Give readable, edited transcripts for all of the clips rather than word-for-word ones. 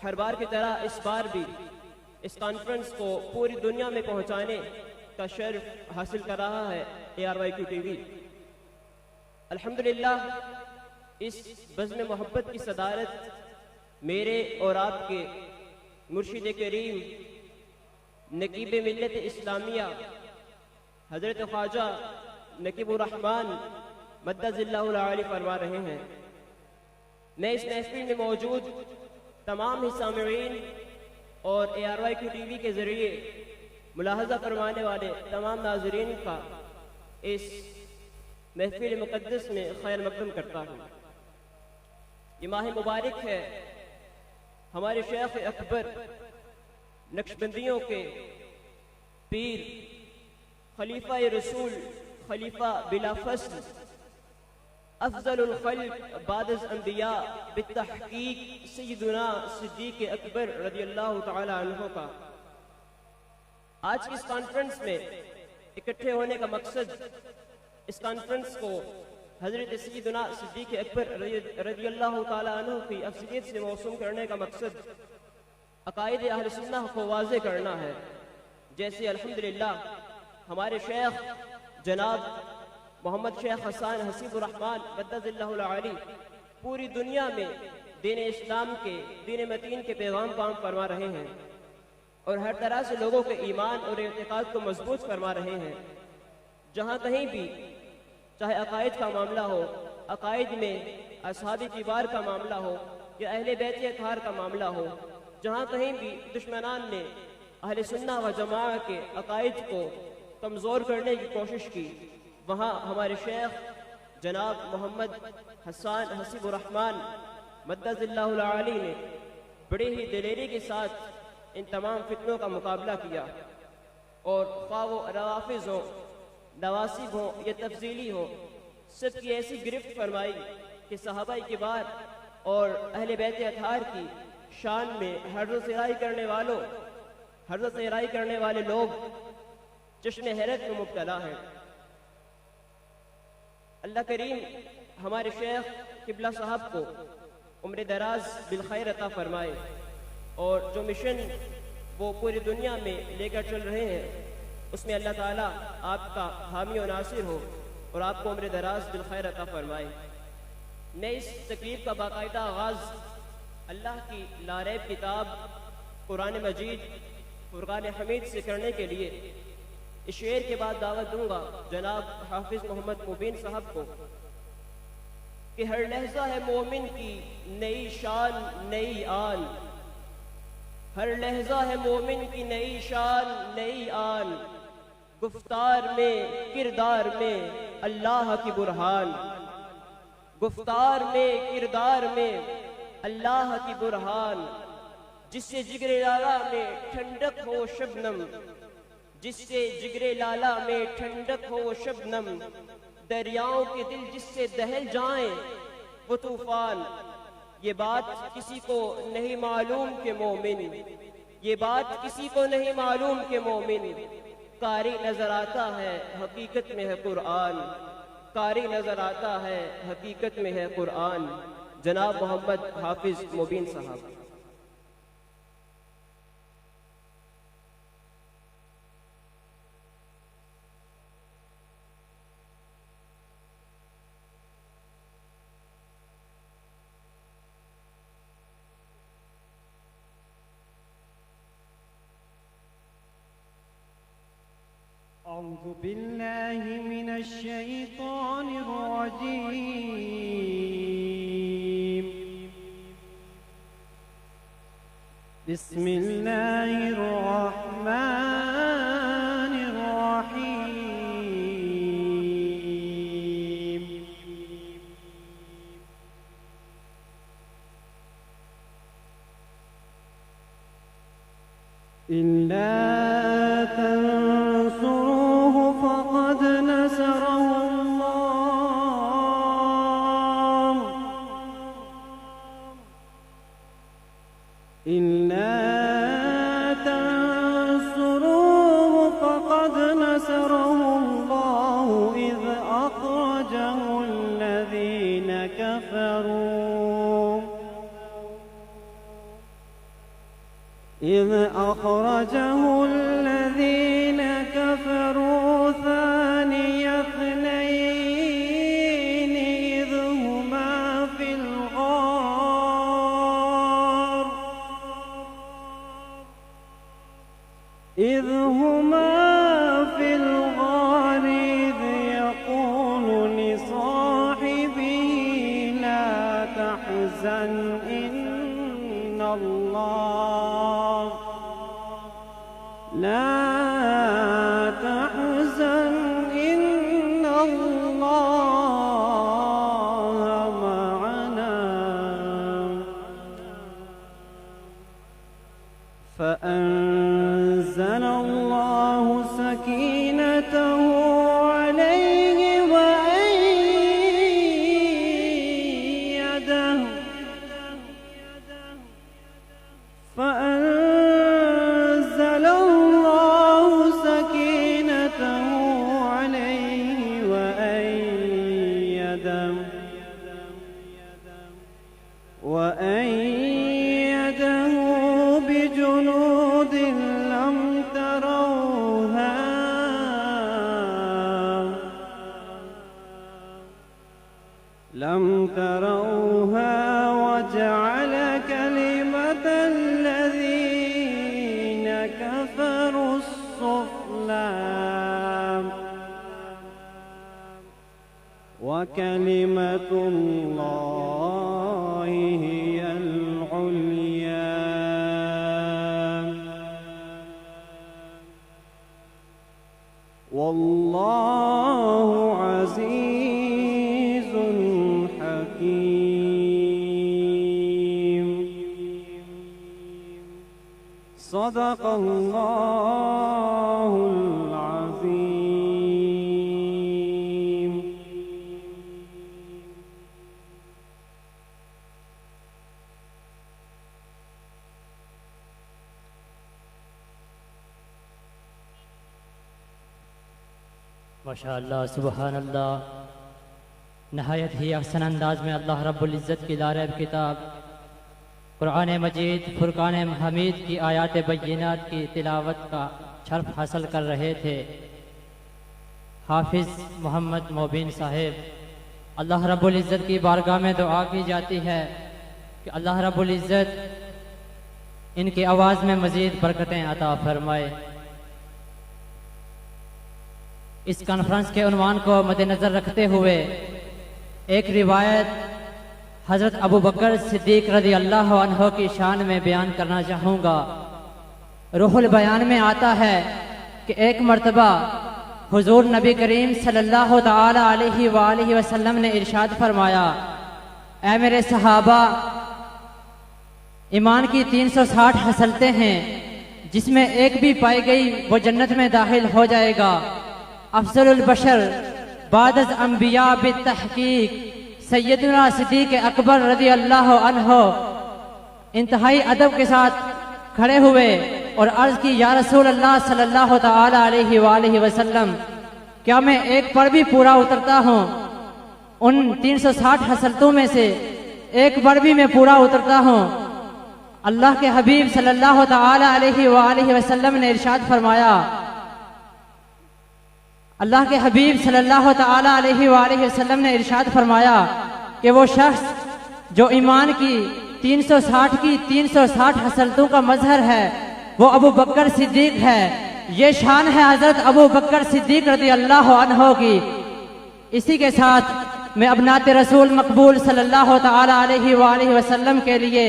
ہر بار کی طرح اس بار بھی اس کانفرنس کو پوری دنیا میں پہنچانے کا شرف حاصل کر رہا ہے ARYQ TV۔ الحمدللہ اس بزم محبت کی صدارت میرے اور آپ کے مرشد کریم نقیب ملت اسلامیہ حضرت خواجہ نقیب الرحمن مدد اللہ العالی فرما رہے ہیں۔ میں اس محفل میں موجود تمام ہی سامعین اور ARYQ TV کے ذریعے ملاحظہ فرمانے والے تمام ناظرین کا اس محفل مقدس میں خیر مقدم کرتا ہوں۔ یہ ماہ مبارک ہے ہمارے شیخ اکبر نقشبندیوں کے پیر خلیفہ رسول خلیفہ بلا فصل افضل الخلق بعد الانبیاء بالتحقیق سیدنا صدیق اکبر رضی اللہ تعالی عنہ کا آج کی اس کانفرنس میں اکٹھے ہونے کا مقصد، اس کانفرنس کو حضرت سیدنا صدیق اکبر رضی اللہ تعالی عنہ کی افضلیت سے موسوم کرنے کا مقصد عقائد اہل سنہ کو واضح کرنا ہے۔ جیسے الحمدللہ ہمارے شیخ جناب محمد شیخ حسان حسیب الرحمن مدد اللہ العالی پوری دنیا میں دین اسلام کے دین متین کے پیغام کو عام فرما رہے ہیں اور ہر طرح سے لوگوں کے ایمان اور اعتقاد کو مضبوط فرما رہے ہیں۔ جہاں کہیں بھی چاہے عقائد کا معاملہ ہو، عقائد میں اصحاب کبار کا معاملہ ہو یا اہل بیت اطہار کا معاملہ ہو، جہاں کہیں بھی دشمنان نے اہل سنہ و جماعت کے عقائد کو کمزور کرنے کی کوشش کی، وہاں ہمارے شیخ جناب محمد حسان حسیب الرحمن مدد اللہ العالی نے بڑی ہی دلیری کے ساتھ ان تمام فتنوں کا مقابلہ کیا، اور خواہ وہ روافض ہوں، نواصب ہوں یا تفضیلی ہوں، سب کی ایسی گرفت فرمائی کہ صحابہ کبار اور اہل بیت اطہار کی شان میں حرض سرائی کرنے والے لوگ چشم حیرت میں مبتلا ہیں۔ اللہ کریم ہمارے شیخ قبلہ صاحب کو عمر دراز بالخیر عطا فرمائے، اور جو مشن وہ پوری دنیا میں لے کر چل رہے ہیں اس میں اللہ تعالیٰ آپ کا حامی و ناصر ہو اور آپ کو عمر دراز بالخیر عطا فرمائے۔ میں اس تقریب کا باقاعدہ آغاز اللہ کی لاریب کتاب قرآن مجید فرقان حمید سے کرنے کے لیے اس شعر کے بعد دعوت دوں گا جناب حافظ محمد مبین صاحب کو کہ ہر لحظہ ہے مومن کی نئی شان نئی آن، ہر لحظہ ہے مومن کی نئی شان نئی آن، گفتار میں کردار میں اللہ کی برہان، گفتار میں کردار میں اللہ کی برہان، جس سے جگر لالا میں ٹھنڈک ہو شبنم، جس سے جگر لالا میں ٹھنڈک ہو شبنم، دریاؤں کے دل جس سے دہل جائیں وہ طوفان۔ یہ بات کسی کو نہیں معلوم کہ مومن، یہ بات کسی کو نہیں معلوم کہ مومن، قاری نظر آتا ہے حقیقت میں ہے قرآن، قاری نظر آتا ہے حقیقت میں ہے قرآن۔ جناب محمد حافظ مبین صاحب۔ أعوذ بالله من الشيطان الرجيم، بسم الله الرحمن الرحيم، إلا تنصروه فقد نصره الله، إلا تنصروه فقد نصره الله إذ أخرجه الذين كفروا إذ أخرجه الذين كفروا ثاني اثنين إذ هما في الغار إذ يقول لصاحبه لا تحزن إن الله معنا فأنزل الله سكينته عليه وأيده بجنود لم تروها وجعل كلمة الذين كفروا السفلى وكلمة الله هي العليا والله عزيز حكيم صدق الله العظيم. ماشاءاللہ، سبحان اللہ. نہایت ہی احسن انداز میں اللہ رب العزت کی لارب کتاب قرآن مجید فرقان حمید کی آیات بینات کی تلاوت کا شرف حاصل کر رہے تھے حافظ محمد مبین صاحب. اللہ رب العزت کی بارگاہ میں دعا کی جاتی ہے کہ اللہ رب العزت ان کی آواز میں مزید برکتیں عطا فرمائے. اس کانفرنس کے عنوان کو مد نظر رکھتے ہوئے ایک روایت حضرت ابو بکر صدیق رضی اللہ عنہ کی شان میں بیان کرنا چاہوں گا. روح البیان میں آتا ہے کہ ایک مرتبہ حضور نبی کریم صلی اللہ تعالی علیہ وآلہ وسلم نے ارشاد فرمایا، اے میرے صحابہ، ایمان کی 360 خصلتیں ہیں، جس میں ایک بھی پائی گئی وہ جنت میں داخل ہو جائے گا. افضل البشر بعد از انبیاء بالتحقیق سیدنا صدیق اکبر رضی اللہ عنہ انتہائی ادب کے ساتھ کھڑے ہوئے اور عرض کی، یا رسول اللہ صلی اللہ تعالی علیہ وآلہ وسلم، کیا میں ایک پڑھ بھی پورا اترتا ہوں؟ ان 360 خصلتوں میں سے ایک پڑھ بھی میں پورا اترتا ہوں. اللہ کے حبیب صلی اللہ تعالی علیہ وآلہ وسلم نے ارشاد فرمایا، اللہ کے حبیب صلی اللہ تعالی علیہ وآلہ وسلم نے ارشاد فرمایا کہ وہ شخص جو ایمان کی 360 خصلتوں کا مظہر ہے وہ ابو بکر صدیق ہے. یہ شان ہے حضرت ابو بکر صدیق رضی اللہ عنہ کی. اسی کے ساتھ میں اب نعت رسول مقبول صلی اللہ تعالی علیہ وآلہ وسلم کے لیے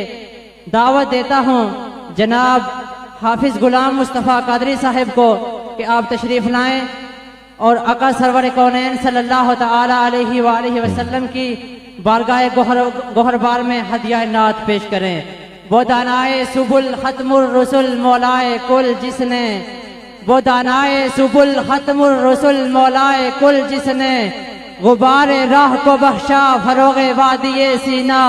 دعوت دیتا ہوں جناب حافظ غلام مصطفیٰ قادری صاحب کو کہ آپ تشریف لائیں اور آقا سرور کونین صلی اللہ تعالی علیہ وآلہ وسلم کی بارگاہ گوہربار میں ہدیہ نعت پیش کریں. وہ دانائے سبل ختم الرسل مولائے کل جس نے، وہ دانائے سبل ختم الرسل مولائے کل جس نے غبار راہ کو بخشا فروغ وادی سینہ.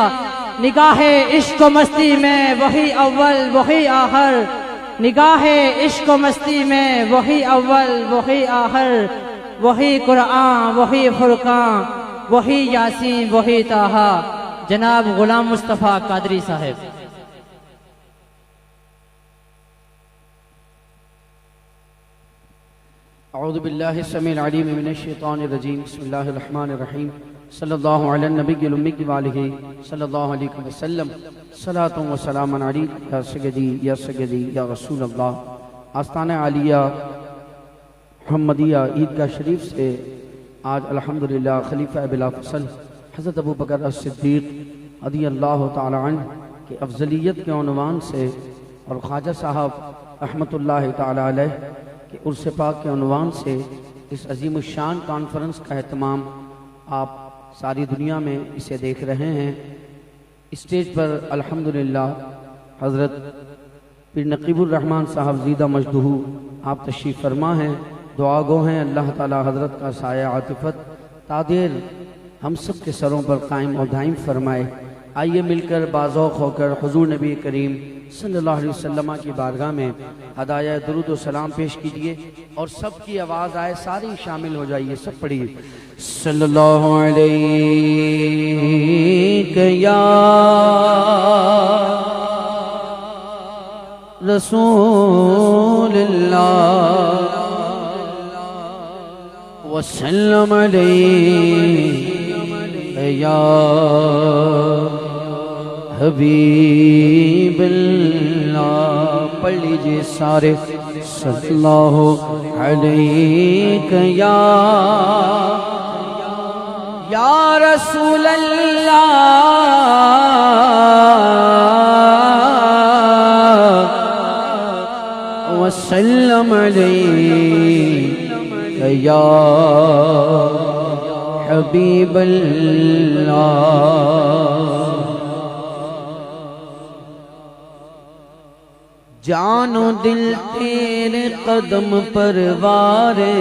نگاہ عشق و مستی میں وہی اول وہی آخر، نگاہ عشق و مستی میں وہی اول وہی آخر، وہی قرآن وہی فرقان وہی یاسین وہی طٰہٰ. جناب غلام مصطفیٰ قادری صاحب. اعوذ باللہ السمیع العلیم من الشیطان الرجیم بسم اللہ الرحمن الرحیم صلی اللہ علی النبی الأمی وآلہ صلی اللہ علیہ وسلم صلاۃ و سلام علیک یا سیدی یا رسول اللہ۔ آستانہ عالیہ محمدیہ عیدگاہ شریف سے آج الحمدللہ خلیفہ بلا فصل حضرت ابو بکر الصدیق رضی اللہ تعالی عنہ کے افضلیت کے عنوان سے اور خواجہ صاحب رحمۃ اللہ تعالی علیہ کہ عرس پاک کے عنوان سے اس عظیم الشان کانفرنس کا اہتمام آپ ساری دنیا میں اسے دیکھ رہے ہیں۔ اسٹیج پر الحمدللہ حضرت پیر نقیب الرحمن صاحب زیدہ مجدہ آپ تشریف فرما ہیں، دعا گو ہیں، اللہ تعالی حضرت کا سایہ عاطفت تادیر ہم سب کے سروں پر قائم و دائم فرمائے۔ آئیے مل کر باذوق ہو کر حضور نبی کریم صلی اللہ علیہ وسلم کی بارگاہ میں ہدایہ درود و سلام پیش کیجئے اور سب کی آواز آئے، ساری شامل ہو جائیے، سب پڑھیے صلی اللہ علیہ یا رسول اللہ وسلم علیہ یا حبیب اللہ۔ پڑھ لیجئے سارے صلی اللہ علیہ یا رسول اللہ وسلم علیہ یا حبیب اللہ۔ جان و دل تیرے قدم پر وارے،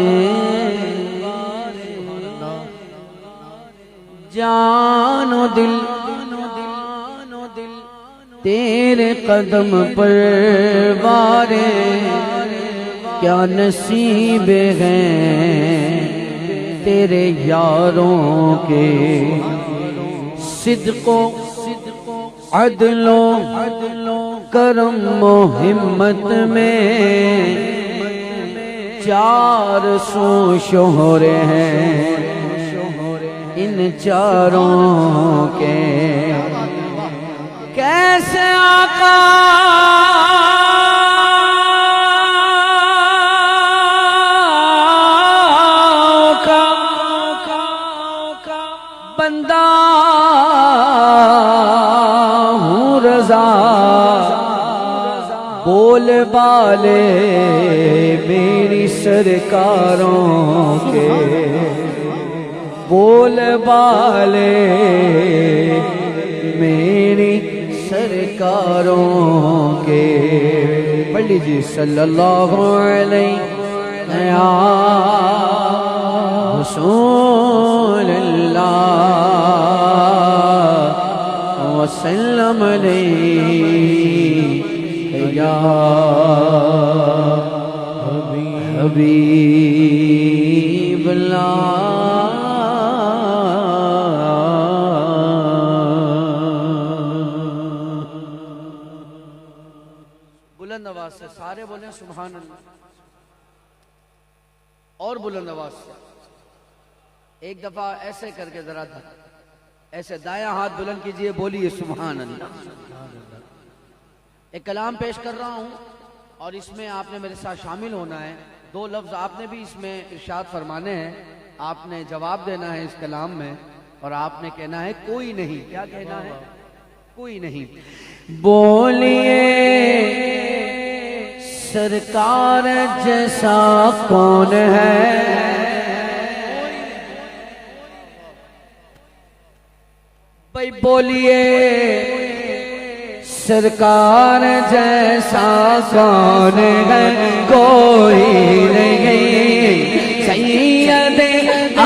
جان و دل تیرے قدم پر وارے، کیا نصیب ہیں تیرے یاروں کے، صدق و عدل و کرم و ہمت میں 400 شہرے ہیں ان چاروں کے، کیسے آقا کا بندہ ہوں رضا، بول بالے میری سرکاروں کے، بول بالے میری سرکاروں کے۔ پڑھ لیجیے صلی اللہ علیہ یا رسول اللہ وسلم علیہ یا حبیب اللہ۔ بلند آواز سے سارے بولیں سبحان اللہ، اور بلند آواز سے ایک دفعہ ایسے کر کے ذرا ایسے دایاں ہاتھ بلند کیجئے، بولیے سبحان اللہ۔ ایک کلام پیش کر رہا ہوں اور اس میں آپ نے میرے ساتھ شامل ہونا ہے۔ 2 لفظ آپ نے بھی اس میں ارشاد فرمانے ہیں، آپ نے جواب دینا ہے اس کلام میں، اور آپ نے کہنا ہے کوئی نہیں۔ کیا کہنا ہے؟ کوئی نہیں۔ بولیے سرکار جیسا کون ہے، بھائی بولیے سرکار جیسا کون ہے، کوئی نہیں۔ سید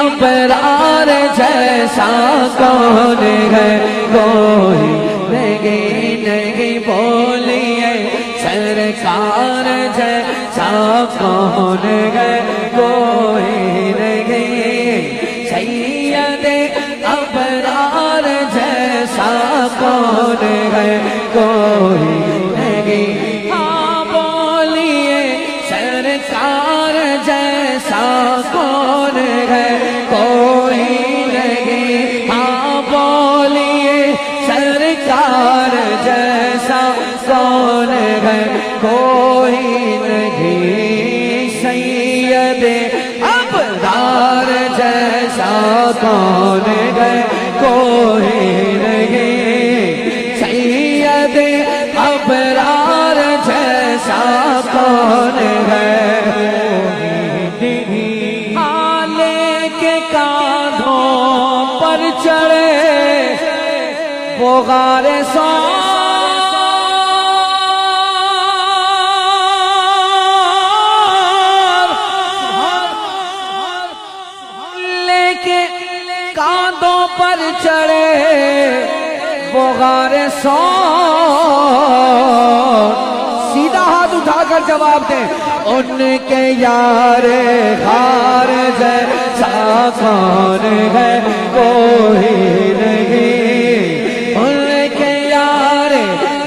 ابرار جیسا کون ہے، کوئی نہیں۔ بولیے سرکار جیسا کون ہے، کوئی نہیں۔ سید ابرار جیسا کون ہے، کوئی نہیں۔ ہاں بولیے سرکار جیسا کون ہے کوئی نہیں سید ابرار جیسا کون ہے کوئی نہیں سید ابرار جیسا کون ہے آلے کے کاندھوں پر چڑھے وہ غار سار لے کے کاندھوں پر چڑھے وہ غار سار سیدھا ہاتھ اٹھا کر جواب دیں ان کے یار غار جیسا کون ہے کوئی نہیں ان کے یار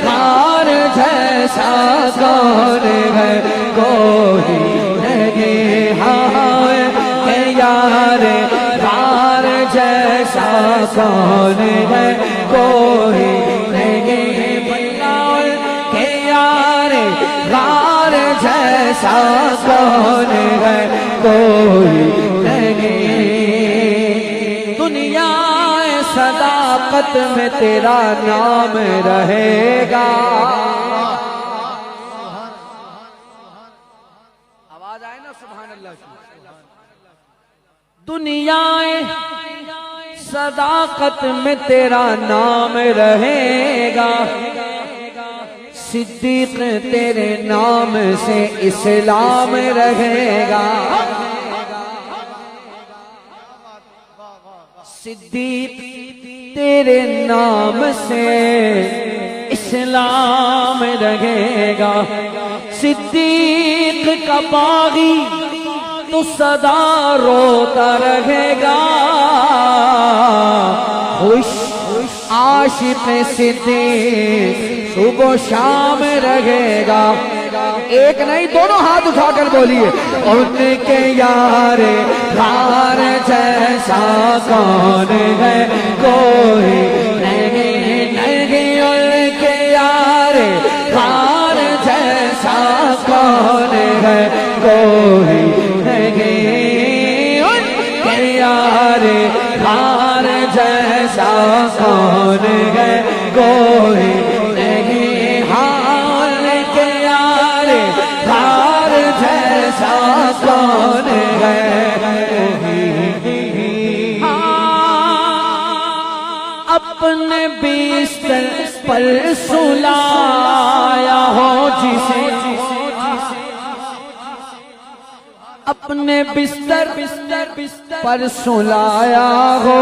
غار جیسا کون ہے کوئی نہیں ہاں کہ یار غار جیسا کون ہے کوئی نہیں بلاؤ کہ یار غار جیسا کون ہے کوئی نہیں دنیا صداقت میں تیرا نام رہے گا آواز آئے نا سبحان اللہ دنیا صداقت میں تیرا نام رہے گا صدیق تیرے نام سے اسلام رہے گا صدیق تیرے نام سے اسلام رہے گا صدیق کا باغی تو سدا روتا رہے گا خوش عاشق صدیق صبح و شام رہے گا ایک نہیں دونوں ہاتھ اٹھا کر بولیے ان کے یار غار جیسا کون ہے کوئی نہیں نہیں ان کے یار غار جیسا کون ہے کوئی نہیں ان کے یار غار جیسا کون ہے کوئی نہیں ہاں ان کے یار غار جیسا کون ہے اپنے بستر پر سلایا ہو جسے اپنے بستر پر سلایا ہو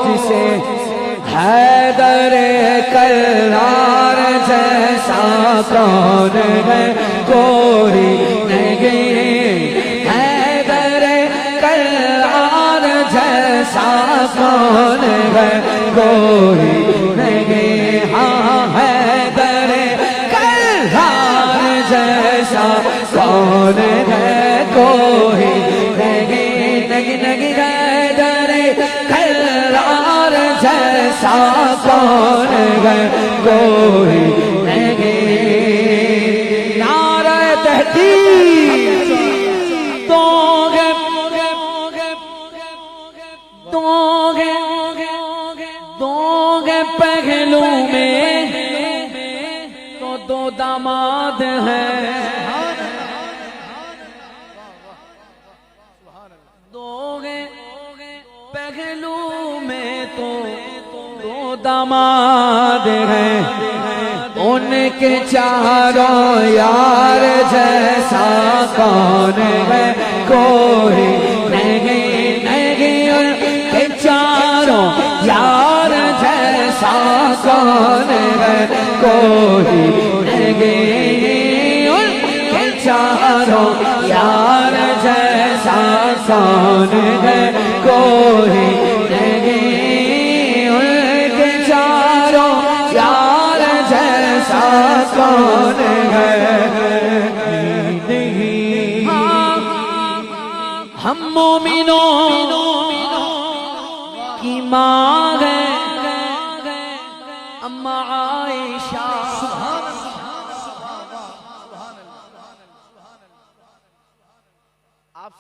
جسے حیدر کرار جیسا کون ہے کوئی نہیں حیدر کرار جیسا کون ہے کوئی نہیں ہاں حیدر کرار جیسا کون ہے کوئی نہیں نہیں حیدر کرار جیسا کون ہے کوئی نہیں نعرہ تحقیق دو گے پہلو میں تو دو داماد ہیں دو گے پہلو میں تو دو داماد ہیں ان کے چاروں یار جیسا کون ہے کوئی نہیں نہیں ان کے چاروں یار جیسا کون ہے کوئی نہیں ان کے چاروں یار جیسا کون ہے کوئی نہیں ان کے چاروں یار جیسا کون ہے ہم مومنوں کی ماں ہے اما عائشہ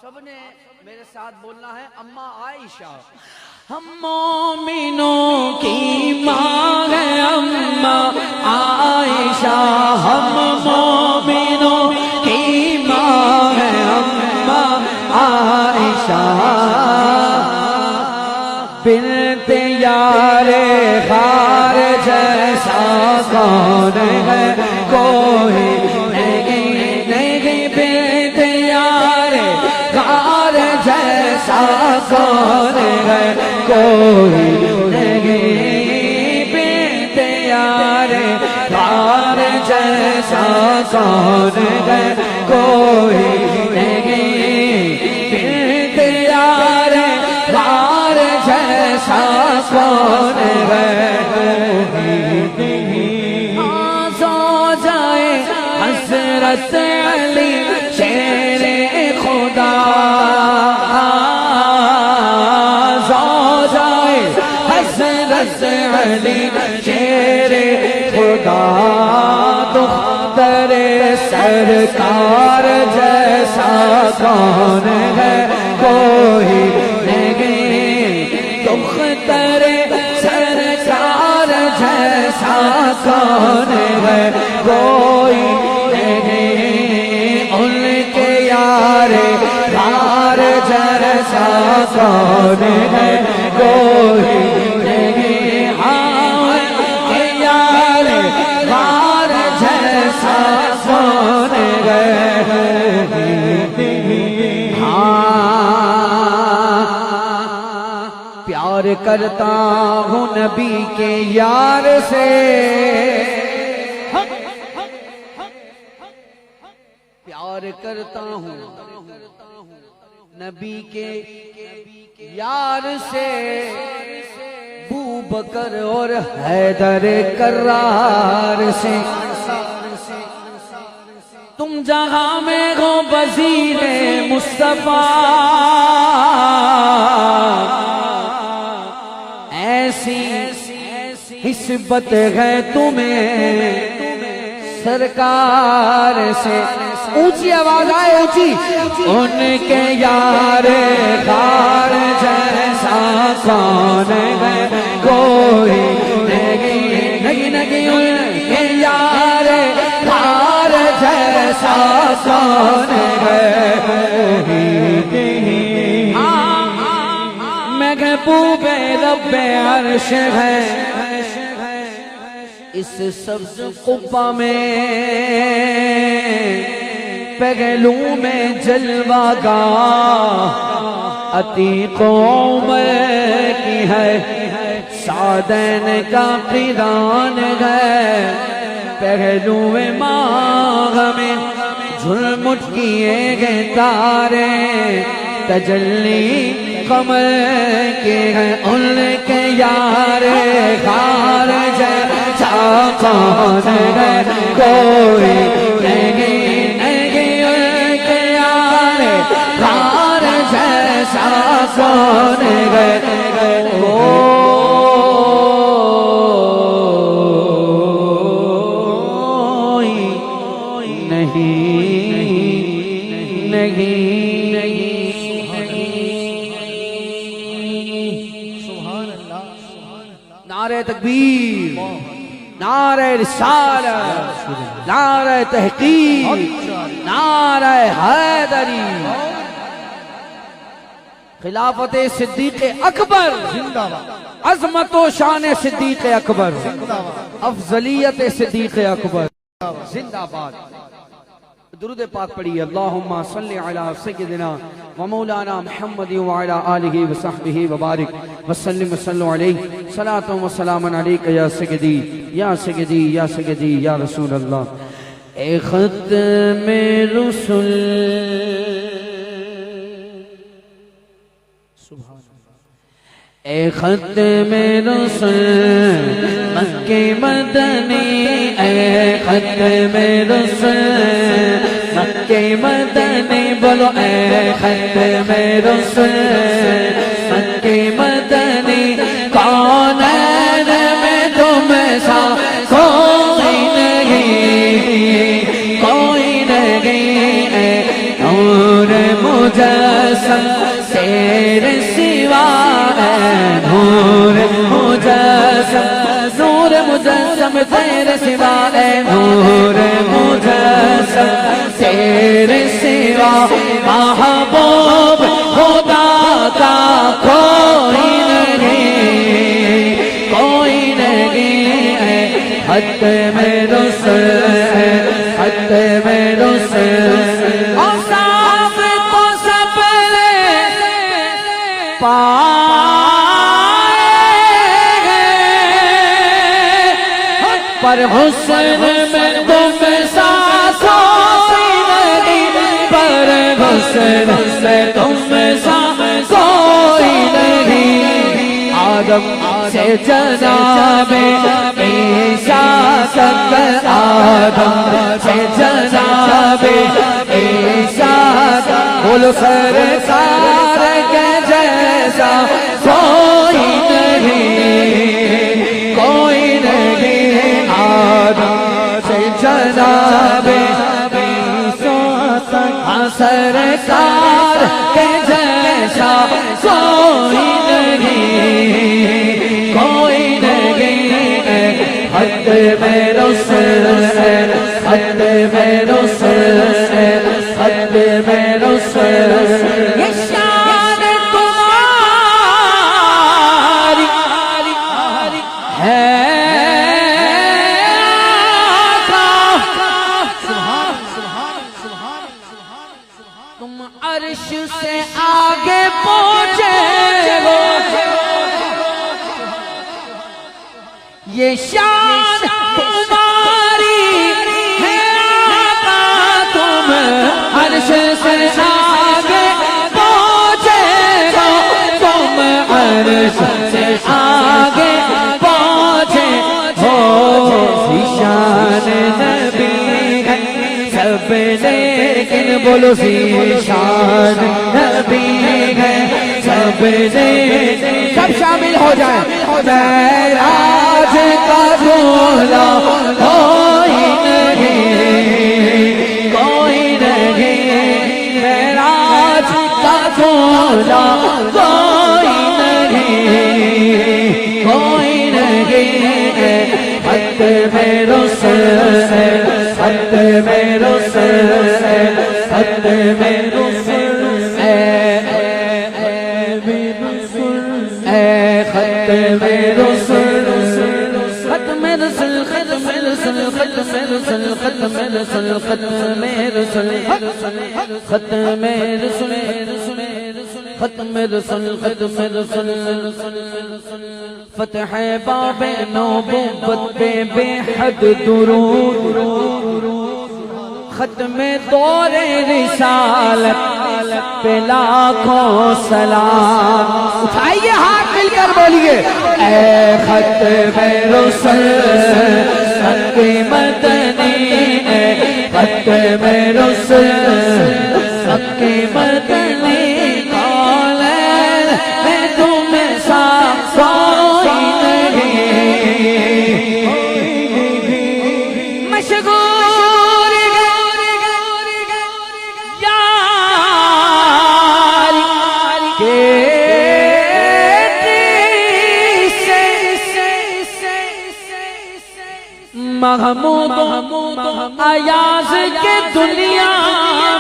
سب نے میرے ساتھ بولنا ہے اما عائشہ. ہم مومنوں کی ماں ہے اما عائشہ، ہم مومنوں کی ماں ہے اما عائشہ، بنت یار غار جیسا کون ہے کوئی نہیں، نہیں بنت یار غار جیسا کون ہے کوئی نہیں، بنت یار غار جیسا کون ہے کوئی نہیں، بنت یار غار جیسا کون ہے سو جائے حضرت علی شیر خدا، سو جائے حضرت علی شیر خدا، دختر سرکار جیسا کون ہے کوئی نہیں، دختر سرکار جیسا کون ہے کوئی نہیں، ان کے یار غار جیسا کون ہے کوئی نہیں، ہاں ان کے یار غار جیسا کون ہے، پیار کرتا ہوں نبی کے یار سے، پیار کرتا ہوں نبی کے یار سے، ابو بکر اور حیدر کرار سے، تم جہاں میں ہو وزیر مصطفیٰ، ایسی نسبت ہے تمہیں سرکار سے، اونچی آواز آئے اونچی، ان کے یار غار جیسا کون ہے کوئی نہیں، نہیں نہیں، ان کے یار غار جیسا کون ہے، محبوب رب عرش ہے، اس سبز قبہ میں پہلو میں جلوہ گاہ عتیق عمر کی ہے، سعدین کا قران ہے، پہلو ماہ میں جھلمٹ کیے گئے تارے، تجلی قمر کے ہیں، ان کے یار غار جیسا کون ہے کوئی نہیں، نہیں ان کے یار غار جیسا کون ہے کوئی نہیں، نہیں نعرہ تکبیر، نعرہ رسالت، نعرہ تحقیق، نعرہ حیدری، خلافت صدیق اکبر، عظمت و شان صدیق اکبر، افضلیت صدیق اکبر، زندہ باد. درود پاک پڑھیے. اللہم صلی علی سیدنا و مولانا محمد وعلی آلہ وصحبہ وبارک وسلم وصلو علیہ صلاۃ و سلام علیک یا سیدی یا سیدی یا سیدی یا رسول اللہ. اے ختم رسل اے ختم رسل مکہ مدنی، اے ختم رسل مکہ مدنی، بولو اے ختم رسل مکہ مدنی، کونین میں تم سا کوئی نہیں، کوئی نہیں، اے نور مجسم تیرے سوا ہے نور مجسم نور مجسم تیرے سوا ہے نور مجسم تیرے سوا محبوب خدا کا کوئی نہیں کوئی نہیں ہے حد میں رسل ہے حد میں رسل اور صاف تو سب پائے پر حسن میں تم سا کوئی نہیں پر حسن میں تم سا کوئی نہیں آدم سے جناب عیسیٰ تک آدم سے جناب عیسیٰ تک بولو سرکار کے جیسا کوئی نہیں کوئی نہیں آدم سے جناب عیسیٰ تک سرکار کے جیسا کوئی نہیں کوئی نہیں حد میں رسل ہے حد میں رسل ہے حد میں رسل یہ شان تمہاری ہے تم عرش سے آگے پہنچے ہو یہ شان تمہاری ہے آقا تم عرش سے آگے پہنچے ہو تم عرش سے آگے پہنچے ہو شان نبی ہے سب لیکن بولو شان نبی ہے سب لیکن سب شامل ہو جائیں معراج کا جھولا کوئی نہیں کوئی نہیں معراج کا جھولا کوئی نہیں کوئی نہیں حد میں رسل ہے حد میں رسل ہے حد میں رسل ختم رسل ختم رسل ختم رسل ختم رسل ختم رسل ختم رسل ختم رسل ختم رسل ختم رسل فتح باب نبوت پہ بے حد درود ختم دور رسالت پہ لاکھوں سلام اٹھائیے ہاتھ مل کر بولیے اے ختم رسل حق مدنی اے ختم رسل حق مدنی کالین میں تم سا کوئی نہیں مشغول محمود ایاز کے دنیا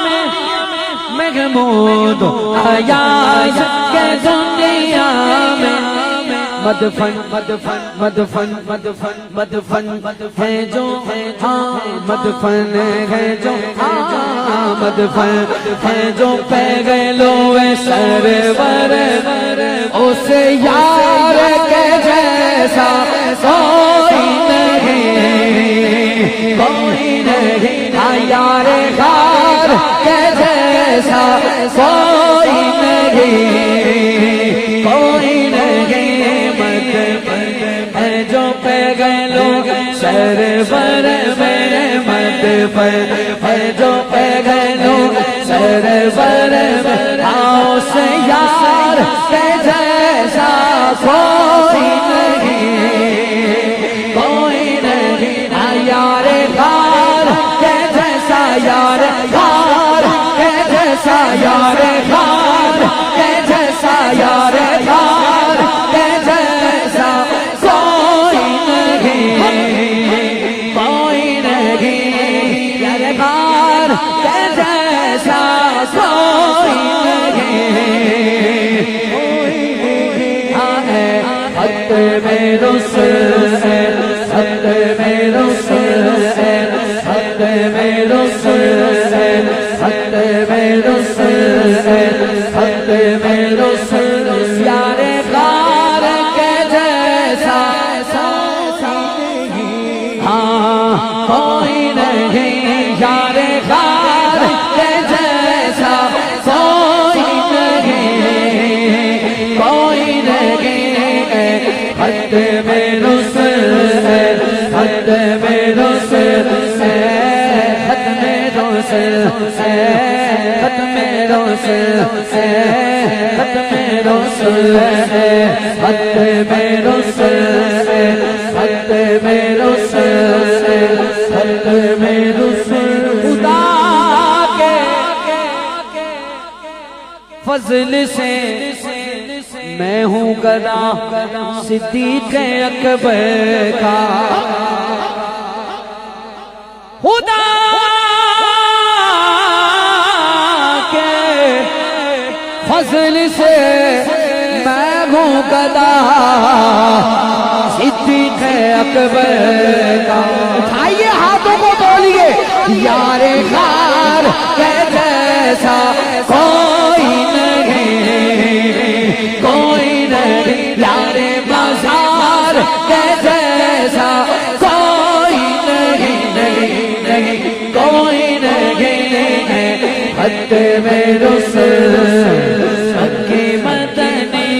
میں محمود ایاز کے دنیا میں مدفن مدفن مدفن مدفن مدفن ہے جو ہاں مدفن ہے جو ہاں مدفن ہے جو پہ گلو سرور اس یار کے جیسا کوئی نہیں کوئی نہیں یار غار کے جیسا کوئی نہیں کوئی نہیں مدفن ہے جو پہ گلو سرور میرے مدفن ہے جو پہ گلو سرور آؤ سے یار کے جیسا کوئی نہیں کوئی نہیں یار غار کے جیسا یار غار کے جیسا یار رسول ختم رسول ختم رسول ختم رسول ختم رسول یار غار کے جیسا ہاں کوئی نہیں یار غار کے جیسا کوئی نہیں کوئی نہیں ختم رسول ختم رسول ختم رسول ختم رسول ختم رسول ختم رسول ختم رسول ختم رسول خدا کے فضل سے میں ہوں گدا صدیق اکبر کا خدا کے فضل سے میں ہوں گدا صدیق اکبر کا اٹھائیے ہاتھوں کو تولیے یار غار کے جیسا کوئی نہیں کوئی نہیں یار مزار کے جیسا کوئی نہیں نہیں کوئی نہیں ختم رسول کی مدنی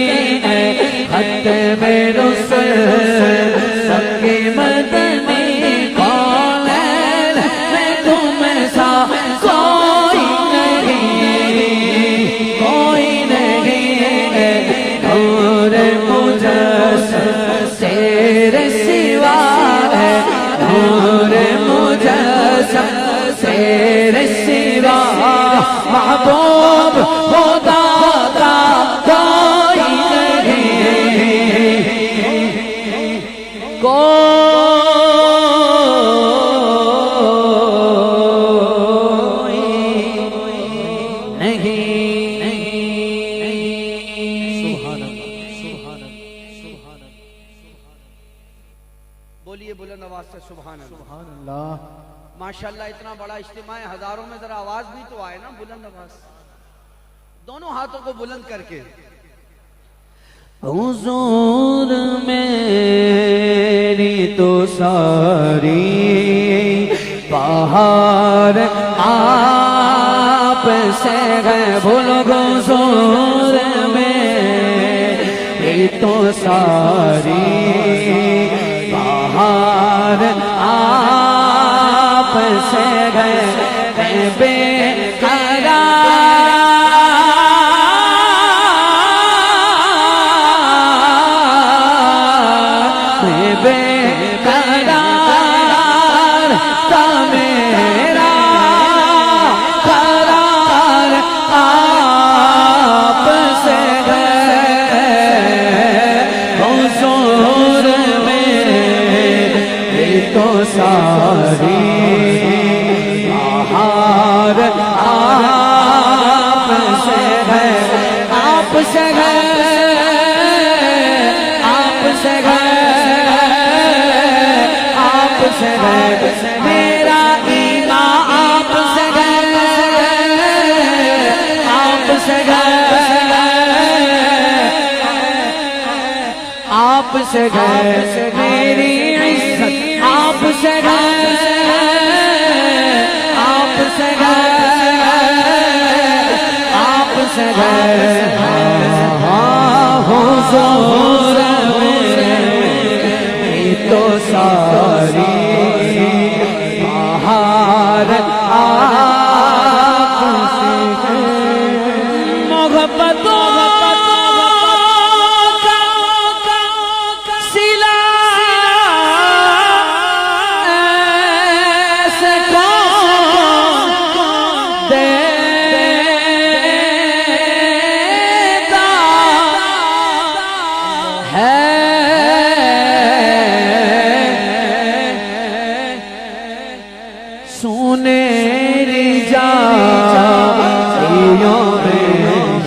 ہے ختم رسول کی مدنی کون میں تم سا کوئی نہیں کوئی نہیں اور مجسم تیرے سوا ہے اور مجسم تیرے سوا محبوب خدا کا کوئی نہیں کوئی نہیں بولیے بلند آواز سے سبحان اللہ ماشاءاللہ اتنا بڑا اجتماع ہے ہزاروں میں ذرا آواز بھی تو آئے نا بلند آواز دونوں ہاتھوں کو بلند کر کے حضور میری تو ساری بہار آپ سے ہے بولو حضور میری تو ساری بہار آپ سے گئے بے قرار بے قرار کا میرا قرار آپ سے گئے حضور تو ساری بہار آپ سے ہے آپ سے ہے آپ سے ہے آپ سے ہے میرا ایمان آپ سے ہے آپ سے ہے آپ سے ہے میری عزت آپ سے گئے آپ سے گئے آپ سے گئے حضور میری تو ساری بہار آپ سے محبتوں سنیری جانیوں میں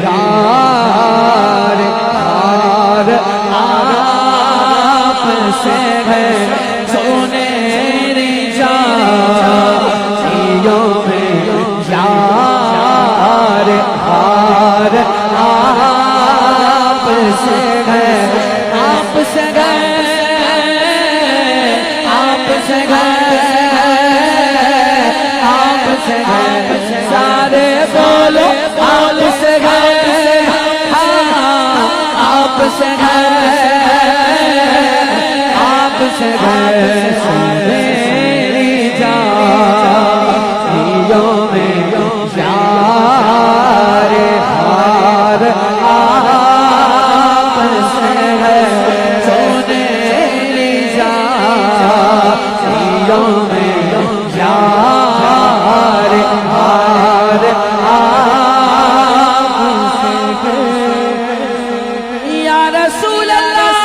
یار آپ بولو آپ سے ہے، آپ سے ہے، آپ سے ہے میری جانیوں میں یار ہار آپ سے ہے، سنیری جانیوں میں یار ہار آپ سے ہے۔ یا رسول اللہ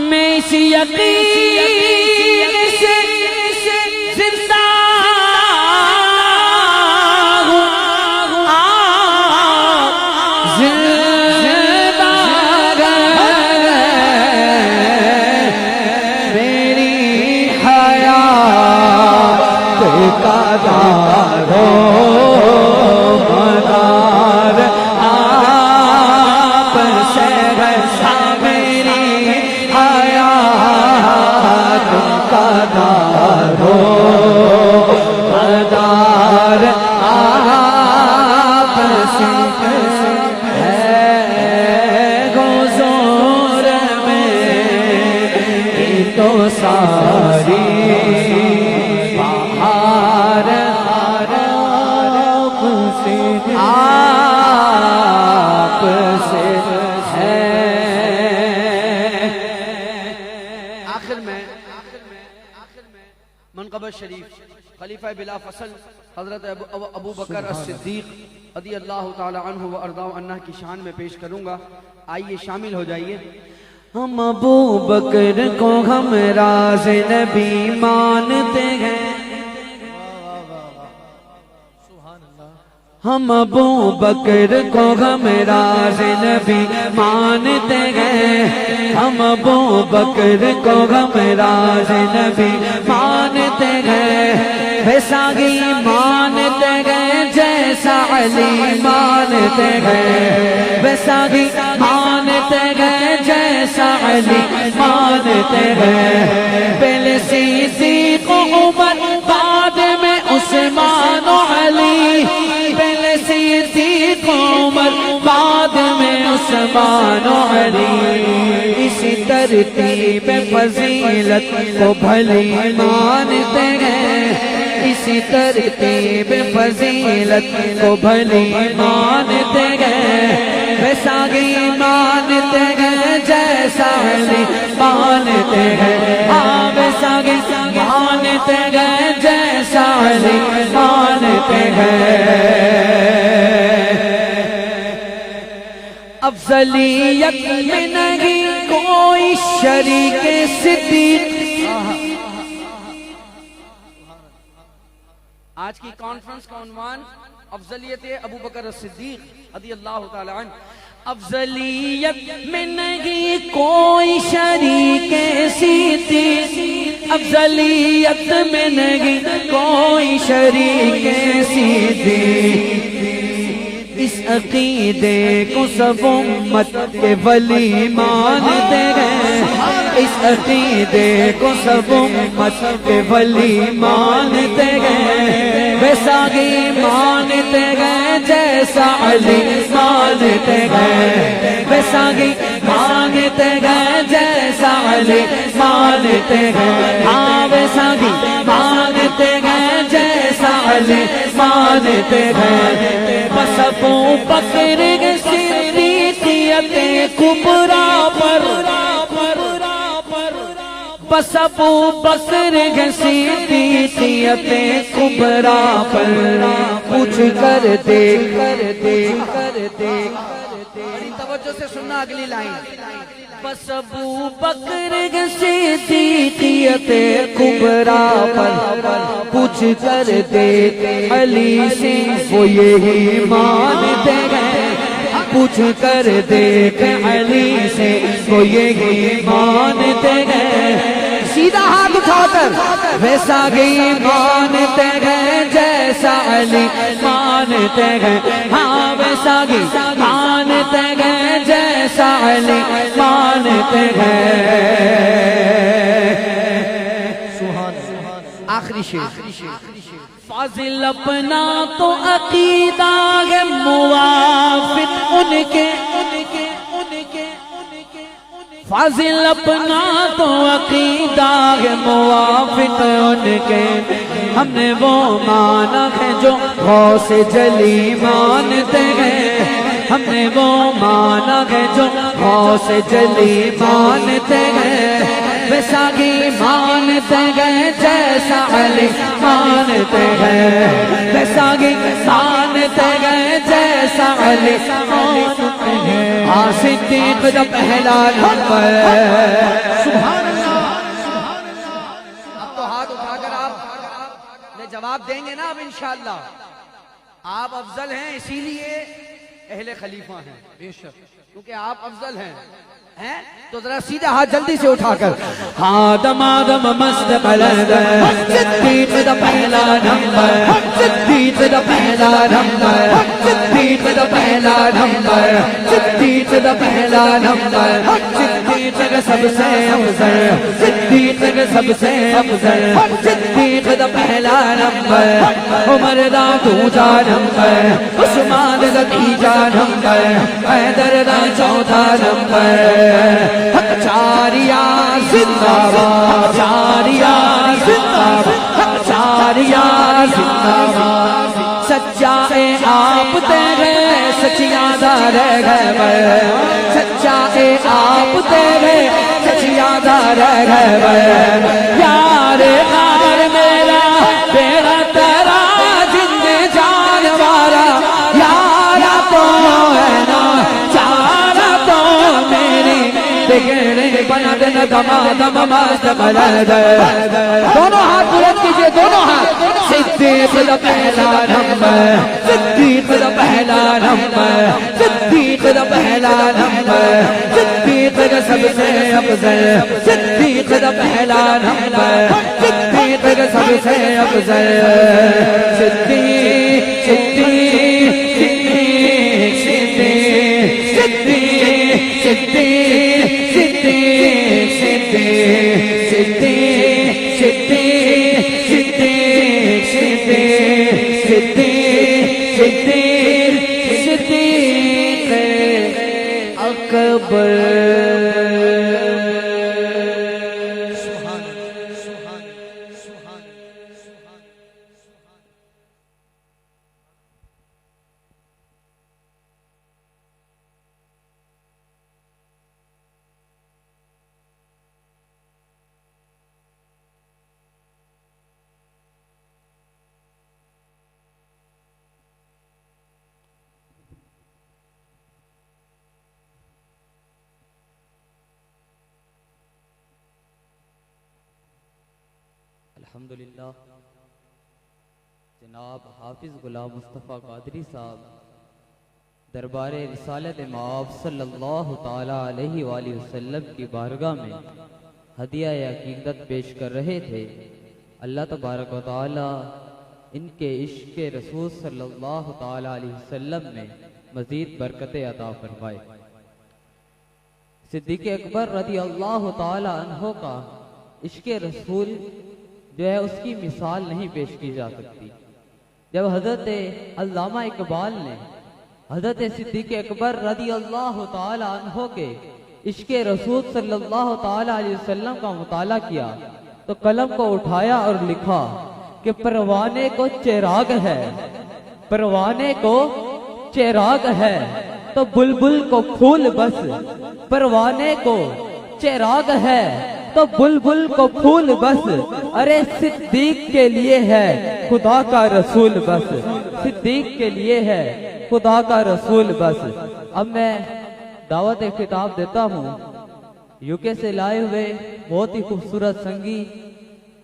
میں اس یقین سے زندہ ہوں، زندہ میری حیات کا دارو مدار آپ سے ہے، میری حیات کا دارو مدار آپ سے ہے، حضور میں تو ساری بہار آپ سے ہے۔ آخر میں منقبت شریف خلیفہ بلا فصل حضرت ابو بکر الصدیق رضی اللہ تعالی عنہ و ارضاہ عنہ کی شان میں پیش کروں گا، آئیے شامل ہو جائیے۔ ہم ابو بکر کو ہم راز نبی مانتے ہیں، ہم ابو بکر کو ہم راز نبی مانتے ہیں، ہم ابو بکر کو ہم راز نبی مانتے ہیں، ویسا ہی مانتے ہیں جیسا علی مانتے ہیں، ویسا ہی مانتے ہیں جیسا علی مانتے ہیں، پہلے صدیق عمر بعد میں عثمان و علی، پہلے صدیق عمر بعد میں عثمان و علی، اسی ترتیب فضیلت کو بھلی مانتے ہیں، اسی ترتیب فضیلت کو بھلی مانتے ہیں، ویسا ہی مانتے ہیں جیسا علی مانتے ہیں، ہاں ویسا ہی مانتے ہیں جیسا علی مانتے ہیں۔ افضلیت میں نہیں کوئی شریک صدیق۔ آج کی کانفرنس کا عنوان افضلیت ابو بکر الصدیق رضی اللہ تعالی عنہ۔ افضلیت میں نہیں کوئی شریک صدیق، افضلیت میں نہیں کوئی شریک صدیق، اس عقیدے کو سب امت کے ولی مانتے ہیں، اس عقیدے کو سب امت کے ولی مانتے ہیں، ویسا ہی مانتے ہیں جیسا علی مانتے ہیں، ویسا ہی مانتے ہیں جیسا علی مانتے ہیں، ہاں ویسا ہی مانتے ہیں جیسا علی مانتے ہیں۔ بس ابو بکر صدیقیت کبریٰ پر، بس ابو بکر صدیقیت کبریٰ پر، پوچھ کر دیکھ بڑی توجہ سے سننا اگلی لائن، بس ابو بکر صدیقیت کبریٰ پر، پوچھ کر دیکھ علی سے وہ یہی مانتے ہیں، پوچھ کر دیکھ علی سے وہ یہی مانتے ہیں، سیدھا ہاتھ اٹھا کر ویسا ہی مانتے ہیں جیسا علی مانتے ہیں، ہاں ویسا ہی مانتے ہیں جیسا علی مانتے ہیں۔ آخری شعر فاضل اپنا تو عقیدہ ہے موافق ان کے فاضل اپنا تو عقیدہ ہے موافق ان کے ہم نے وہ مانا ہے جو غوث جلی مانتے ہیں ہم نے وہ مانا ہے جو غوث جلی مانتے ہیں ویسا ہی مانتے ہیں جیسا علی مانتے ہیں ویسا ہی مانتے ہیں جیسا علی مانتے ہیں صدیق دا پہلا نمبر سبحان اللہ اب تو ہاتھ اٹھا کر آپ نے جواب دیں گے نا اب انشاءاللہ آپ افضل ہیں اسی لیے اہل خلیفہ ہیں بے شک کیونکہ آپ افضل ہیں تو ذرا سیدھا ہاتھ جلدی سے اٹھا کر آدم آدم مست قلد صدیق دا پہلا نمبر صدیق دا پہلا نمبر صدیق دا پہلا نمبر صدیق دا پہلا نمبر صدیق کا سب سے افضل صدیق کا سب سے افضل صدیق دا پہلا نمبر عمر دا دوسرا نمبر عثمان دا تیسرا نمبر حیدر دا چوتھا نمبر چاریا زندہ باد چاریا زندہ باد چاریا زندہ باد سچا اے آپ تیرے سچیاں دا رہ گئے سچا اے آپ تیرے سچیاں دا رہ گئے یار غار میرا تیرا تیرا جند جان والا یارا تو ہے نا چارا تو میری دونوں ہاتھ بلند کیجئے دونوں ہاتھ صدیق دا پہلا نمبر صدیق دا پہلا نمبر صدیق دا پہلا نمبر صدیق کا سب سے افضل صدیق دا پہلا نمبر صدیق کا سب سے افضل صدیق صدیق صدیق صدیق صدیق الحمدللہ جناب حافظ غلام مصطفیٰ قادری صاحب دربار رسالت مآب صلی اللہ تعالیٰ علیہ وآلہ وسلم کی بارگاہ میں ہدیہ عقیدت پیش کر رہے تھے اللہ تبارک و تعالیٰ ان کے عشق رسول صلی اللہ تعالیٰ علیہ وسلم میں مزید برکتیں عطا فرمائے صدیق اکبر رضی اللہ تعالیٰ عنہ کا عشق رسول جو ہے اس کی مثال نہیں پیش کی جا سکتی جب حضرت علامہ اقبال نے حضرت صدیق اکبر رضی اللہ تعالی عنہ کے عشق رسول صلی اللہ تعالی علیہ وسلم کا مطالعہ کیا تو قلم کو اٹھایا اور لکھا کہ پروانے کو چراغ ہے پروانے کو چراغ ہے تو بلبل کو پھول بس پروانے کو چراغ ہے تو بلبل کو پھول بس ارے صدیق کے لیے ہے خدا کا رسول بس صدیق کے لیے ہے خدا کا رسول بس اب میں دعوت خطاب دیتا ہوں یوکے سے لائے ہوئے بہت ہی خوبصورت سنگی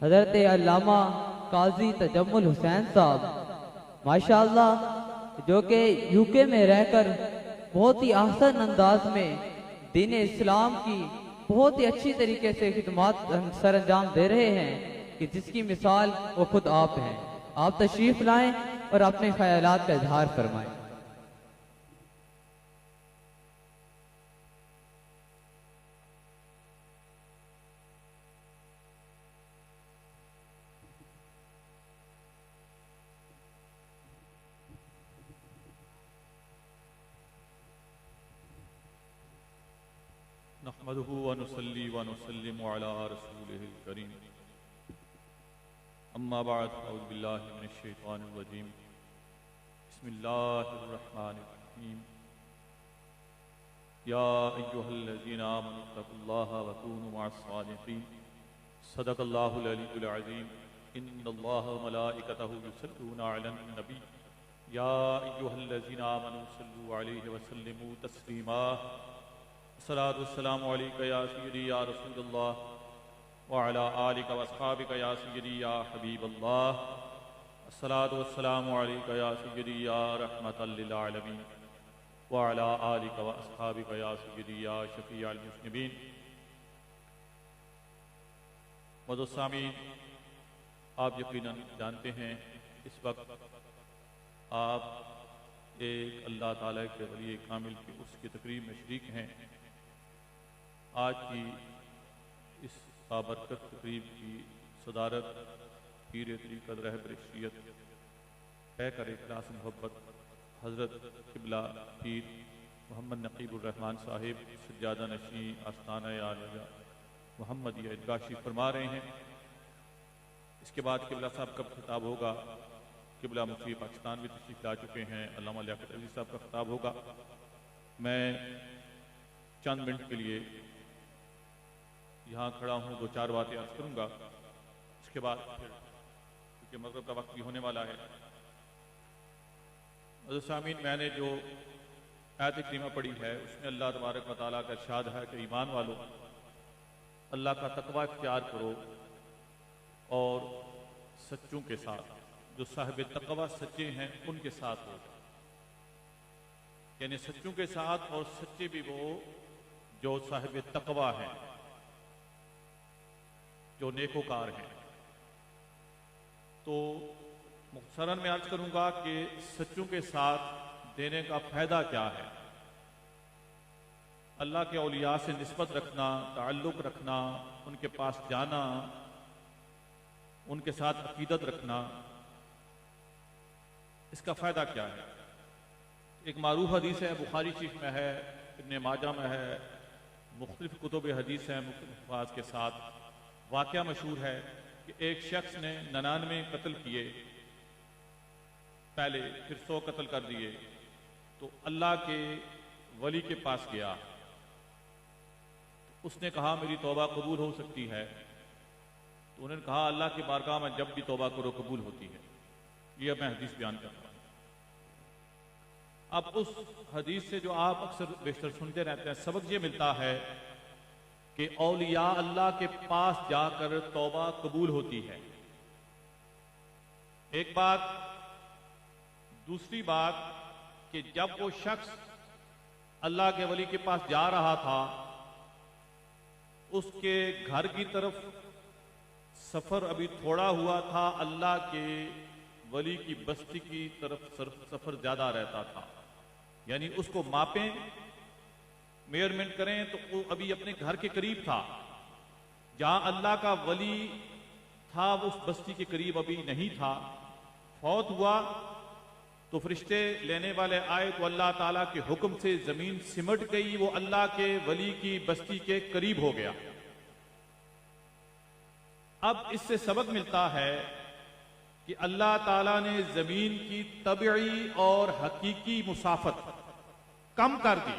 حضرت علامہ قاضی تجمل حسین صاحب ماشاءاللہ جو کہ یوکے میں رہ کر بہت ہی احسن انداز میں دین اسلام کی بہت ہی اچھی طریقے سے خدمات سر انجام دے رہے ہیں کہ جس کی مثال وہ خود آپ ہیں آپ تشریف لائیں اور اپنے خیالات کا اظہار فرمائیں نحمده ونصلي ونسلم على رسوله الكريم اما بعد اعوذ بالله من الشیطان الرجیم بسم اللہ الرحمن الرحیم یا ایھا الذین آمنوا اتقوا اللہ وکونوا مع الصادقین صدق اللہ العلی العظیم ان اللہ وملائکتہ یصلون علی النبی یا ایھا الذین آمنوا صلوا علیہ وسلموا تسلیما الصلاۃ والسلام علیک یا سیدی یا رسول اللہ وعلی آلک واصحابک یا سیدی یا حبیب اللہ الصلاۃ والسلام علیک یا سیدی یا رحمۃ للعالمین وعلی آلک واصحابک یا سیدی یا شفیع المذنبین۔ معزز سامعین، آپ یقیناً جانتے ہیں اس وقت آپ ایک اللہ تعالیٰ کے ولی کامل کی اس کی تقریب میں شریک ہیں۔ آج کی اس بابرکت تقریب کی صدارت پیر طریقت رہبر شریعت پیکر اخلاص محبت حضرت قبلہ پیر محمد نقیب الرحمن صاحب سجادہ نشین آستانہ عالیہ محمد عیدگاہ فرما رہے ہیں۔ اس کے بعد قبلہ صاحب کا خطاب ہوگا۔ قبلہ مفتی پاکستان بھی تشریف لا چکے ہیں، علامہ لیاقت عزیز صاحب کا خطاب ہوگا۔ میں چند منٹ کے لیے یہاں کھڑا ہوں، دو چار باتیں عرض کروں گا، اس کے بعد پھر کیونکہ مغرب کا وقت بھی ہونے والا ہے۔ عزیز سامعین، میں نے جو آیت کریمہ پڑھی ہے اس میں اللہ تبارک و تعالیٰ کا ارشاد ہے کہ ایمان والو اللہ کا تقوی اختیار کرو اور سچوں کے ساتھ، جو صاحب تقوی سچے ہیں ان کے ساتھ ہو، یعنی سچوں کے ساتھ، اور سچے بھی وہ جو صاحب تقوی ہیں، جو نیکوکار ہیں۔ تو مختصراً میں عرض کروں گا کہ سچوں کے ساتھ دینے کا فائدہ کیا ہے۔ اللہ کے اولیاء سے نسبت رکھنا، تعلق رکھنا، ان کے پاس جانا، ان کے ساتھ عقیدت رکھنا، اس کا فائدہ کیا ہے؟ ایک معروف حدیث ہے، بخاری شریف میں ہے، ابن ماجہ میں ہے، مختلف کتب حدیث ہیں مختلف الفاظ کے ساتھ۔ واقعہ مشہور ہے کہ ایک شخص نے 99 قتل کیے پہلے، پھر 100 قتل کر دیے، تو اللہ کے ولی کے پاس گیا۔ اس نے کہا میری توبہ قبول ہو سکتی ہے، تو انہوں نے کہا اللہ کی بارگاہ میں جب بھی توبہ کرو قبول ہوتی ہے۔ یہ میں حدیث بیان کرتا ہوں۔ اب اس حدیث سے جو آپ اکثر بیشتر سنتے رہتے ہیں، سبق یہ ملتا ہے کہ اولیاء اللہ کے پاس جا کر توبہ قبول ہوتی ہے، ایک بات۔ دوسری بات کہ جب وہ شخص اللہ کے ولی کے پاس جا رہا تھا، اس کے گھر کی طرف سفر ابھی تھوڑا ہوا تھا، اللہ کے ولی کی بستی کی طرف سفر زیادہ رہتا تھا، یعنی اس کو ماپیں، میئرمنٹ کریں تو وہ ابھی اپنے گھر کے قریب تھا۔ جہاں اللہ کا ولی تھا وہ اس بستی کے قریب ابھی نہیں تھا۔ فوت ہوا تو فرشتے لینے والے آئے تو اللہ تعالیٰ کے حکم سے زمین سمٹ گئی، وہ اللہ کے ولی کی بستی کے قریب ہو گیا۔ اب اس سے سبق ملتا ہے کہ اللہ تعالیٰ نے زمین کی طبعی اور حقیقی مسافت کم کر دی۔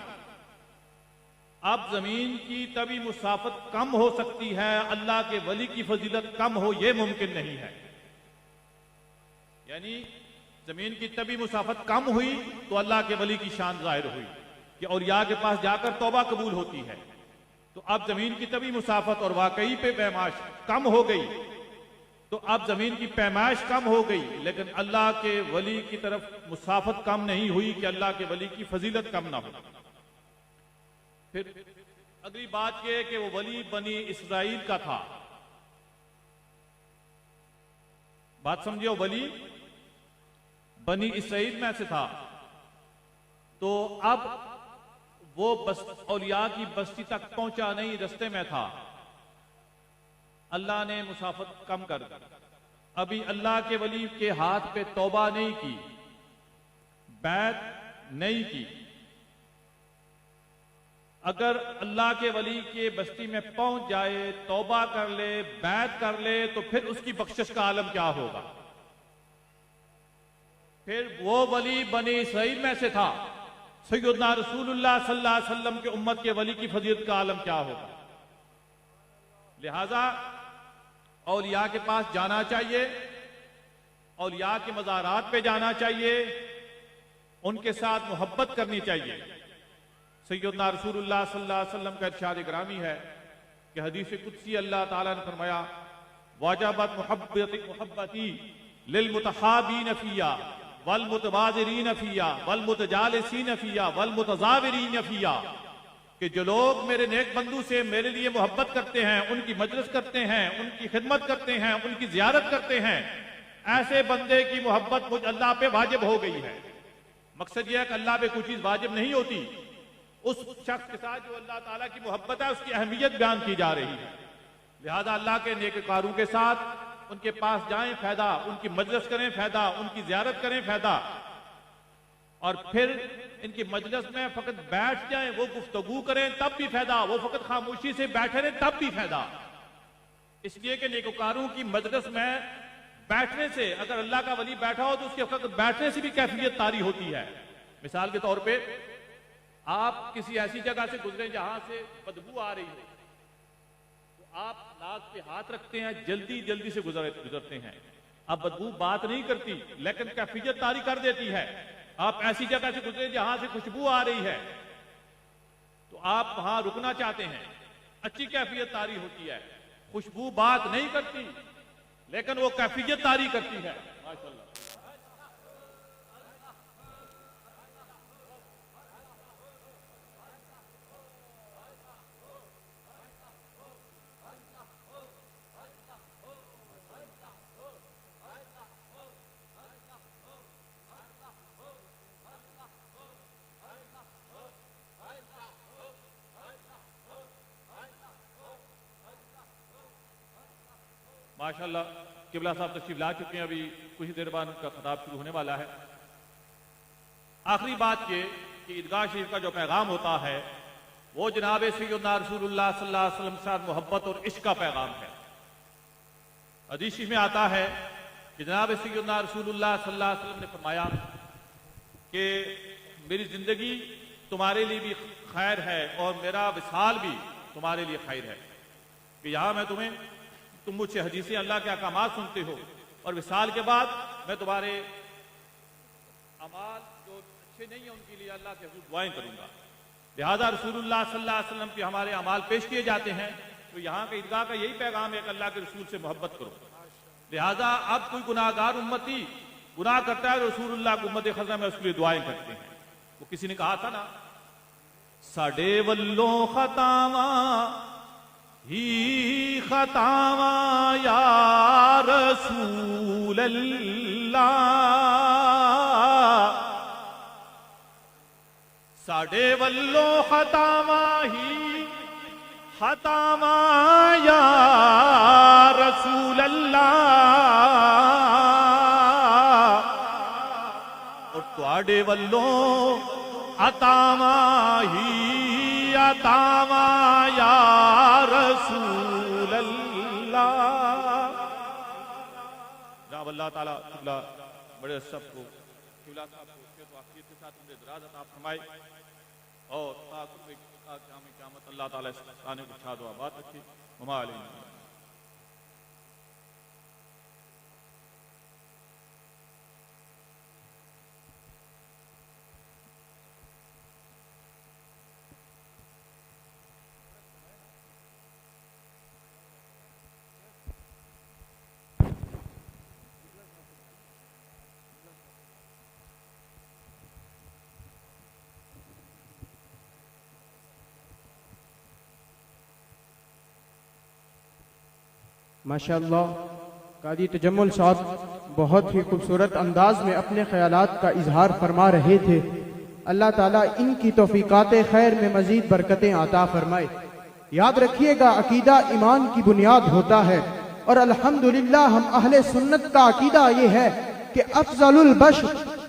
اب زمین کی طبعی مسافت کم ہو سکتی ہے، اللہ کے ولی کی فضیلت کم ہو یہ ممکن نہیں ہے۔ یعنی زمین کی طبعی مسافت کم ہوئی تو اللہ کے ولی کی شان ظاہر ہوئی کہ اولیاء کے پاس جا کر توبہ قبول ہوتی ہے۔ تو اب زمین کی طبعی مسافت اور واقعی پہ پیمائش کم ہو گئی، تو اب زمین کی پیمائش کم ہو گئی، لیکن اللہ کے ولی کی طرف مسافت کم نہیں ہوئی کہ اللہ کے ولی کی فضیلت کم نہ ہو۔ پھر اگلی بات یہ ہے کہ وہ ولی بنی اسرائیل کا تھا۔ بات سمجھو، ولی بنی اسرائیل میں سے تھا، تو اب وہ اولیاء کی بستی تک پہنچا نہیں، رستے میں تھا۔ اللہ نے مسافت کم کر دی، ابھی اللہ کے ولی کے ہاتھ پہ توبہ نہیں کی، بیعت نہیں کی، اگر اللہ کے ولی کے بستی میں پہنچ جائے، توبہ کر لے، بیعت کر لے، تو پھر اس کی بخشش کا عالم کیا ہوگا؟ پھر وہ ولی بنی اسرائیل میں سے تھا، سیدنا رسول اللہ صلی اللہ علیہ وسلم کے امت کے ولی کی فضیلت کا عالم کیا ہوگا؟ لہذا اولیاء کے پاس جانا چاہیے، اولیاء کے مزارات پہ جانا چاہیے، ان کے ساتھ محبت کرنی چاہیے۔ سیدنا رسول اللہ صلی اللہ علیہ وسلم کا ارشاد گرامی ہے کہ حدیث قدسی اللہ تعالیٰ نے فرمایا واجبت محبتی للمتحابین فیا والمتبادرین فیا والمتجالسین فیا والمتزاورین فیا، کہ جو لوگ میرے نیک بندو سے میرے لیے محبت کرتے ہیں، ان کی مجلس کرتے ہیں، ان کی خدمت کرتے ہیں، ان کی زیارت کرتے ہیں، ایسے بندے کی محبت مجھ اللہ پہ واجب ہو گئی ہے۔ مقصد یہ ہے کہ اللہ پہ کوئی چیز واجب نہیں ہوتی، اس شخص کے ساتھ جو اللہ تعالیٰ کی محبت ہے اس کی اہمیت بیان کی جا رہی ہے۔ لہذا اللہ کے نیکوکاروں کے ساتھ ان کے پاس جائیں، فائدہ، ان کی مجلس کریں، فائدہ، ان کی زیارت کریں، فائدہ، اور پھر ان کی مجلس میں فقط بیٹھ جائیں، وہ گفتگو کریں تب بھی فائدہ، وہ فقط خاموشی سے بیٹھے رہیں تب بھی فائدہ، اس لیے کہ نیکوکاروں کی مجلس میں بیٹھنے سے، اگر اللہ کا ولی بیٹھا ہو تو اس کے فقط بیٹھنے سے بھی کیفیت طاری ہوتی ہے۔ مثال کے طور پہ آپ کسی ایسی جگہ سے گزریں جہاں سے بدبو آ رہی ہے، تو آپ ناک پہ ہاتھ رکھتے ہیں، جلدی جلدی سے گزرتے ہیں، اب بدبو بات نہیں کرتی لیکن کیفیت طاری کر دیتی ہے۔ آپ ایسی جگہ سے گزریں جہاں سے خوشبو آ رہی ہے، تو آپ وہاں رکنا چاہتے ہیں، اچھی کیفیت طاری ہوتی ہے، خوشبو بات نہیں کرتی لیکن وہ کیفیت طاری کرتی ہے۔ ماشاءاللہ۔ ماشاءاللہ قبلہ صاحب تشریف لا چکے ہیں، ابھی کچھ دیر بعد ان کا خطاب شروع ہونے والا ہے۔ آخری بات یہ کہ عیدگاہ شریف کا جو پیغام ہوتا ہے وہ جناب سیدنا رسول اللہ صلی اللہ علیہ وسلم کے ساتھ محبت اور عشق کا پیغام ہے۔ حدیث میں آتا ہے کہ جناب سیدنا رسول اللہ صلی اللہ علیہ وسلم نے فرمایا کہ میری زندگی تمہارے لیے بھی خیر ہے اور میرا وصال بھی تمہارے لیے خیر ہے، کہ یہاں میں تم مجھ سے حدیثیں اللہ کے احکامات سنتے ہو، اور وصال کے بعد میں تمہارے اعمال جو اچھے نہیں ہیں ان کے لیے اللہ کے حضور دعائیں کروں گا۔ لہذا رسول اللہ صلی اللہ علیہ وسلم کے ہمارے اعمال پیش کیے جاتے ہیں، تو یہاں کے عیدگاہ کا یہی پیغام ہے کہ اللہ کے رسول سے محبت کرو۔ لہذا اب کوئی گناہ گار امتی گناہ کرتا ہے، رسول اللہ کو امت خزاں میں اس کے لیے دعائیں کرتے ہیں۔ وہ کسی نے کہا تھا نا، ساڈے ولوں خطاواں ہی خطاواں یا رسول اللہ، ساڈے ولوں خطاواں ہی خطاواں یا رسول اللہ، اور تواڈے ولوں عطاواں ہی عطاواں یا رسول اللہ۔ جناب اللہ تعالیٰ قبلہ بڑے سب کو، قبلہ صاحب کو خیر و عافیت کے ساتھ عمر دراز عطا فرمائے، اور قیامت اللہ تعالیٰ اس آنے کو شاد و آباد رکھے۔ وما علینا۔ ماشاءاللہ قاضی تجمل صاحب بہت ہی خوبصورت انداز میں اپنے خیالات کا اظہار فرما رہے تھے۔ اللہ تعالیٰ ان کی توفیقات خیر میں مزید برکتیں عطا فرمائے۔ یاد رکھیے گا عقیدہ ایمان کی بنیاد ہوتا ہے، اور الحمدللہ ہم اہل سنت کا عقیدہ یہ ہے کہ افضل البشر